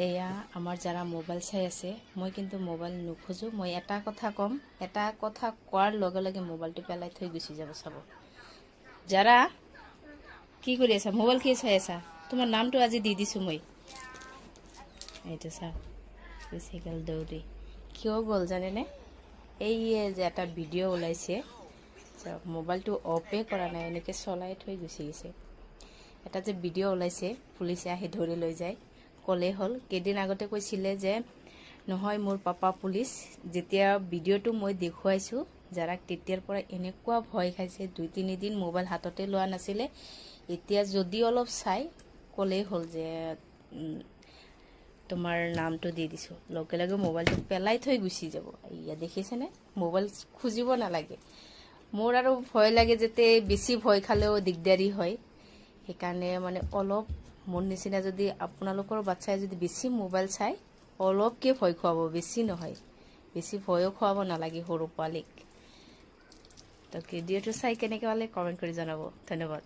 এয়া আমাৰ যারা মোবাইল চাই আছে মই কিন্তু মোবাইল নুখোজো মই এটা কথা কম এটা কথা কোৱাৰ লগে লগে মোবাইলটো পেলাই থৈ গুচি যাব চাব যাৰা কি কৰি আছা মোবাইল কি চাই আছা তোমাৰ নামটো আজি দি দিছো মই এইটো চা সাইকেল দৌৰি কিয় গল জানে নে এই যে এটা ভিডিও ওলাইছে মোবাইলটো অফে কৰা নাই এনেকে চলাই থৈ গুচি গৈছে এটা যে ভিডিও ওলাইছে পুলিচে আহি ধৰি লৈ যায় কলে হল কেদিন আগতে কৈছিলে যে নহয় মোৰ পাপা পুলিচ যেতিয়া ভিডিওটো মই দেখুৱাইছো যাৰা তেতিয়াৰ পৰা এনেকুৱা ভয় খাইছে 2-3 দিন মোবাইল হাততে লোৱা নাছিলে এতিয়া যদি অলপ চাই কলে হল যে তোমাৰ নামটো দি দিছো লগে লগে মোবাইলটো পেলাই থৈ গুচি যাব ইয়া দেখিছে নে মোবাইল খুজিব না লাগে মোৰ আৰু ভয় লাগে যেতে বেছি ভয় খালেও দিগদাৰি হয় সেইকাৰণে মানে অলপ মন নিচিনা যদি আপোনালোকৰ বাচ্চাই যদি বেছি মোবাইল চাই অলপকে ভয় খুৱাব বেছি নহয় বেছি ভয়ও খুৱাব নালাগে সৰু পোৱালিক তো ভিডিওটো চাই কেনেকৈ পালে কমেন্ট কৰি জনাব ধন্যবাদ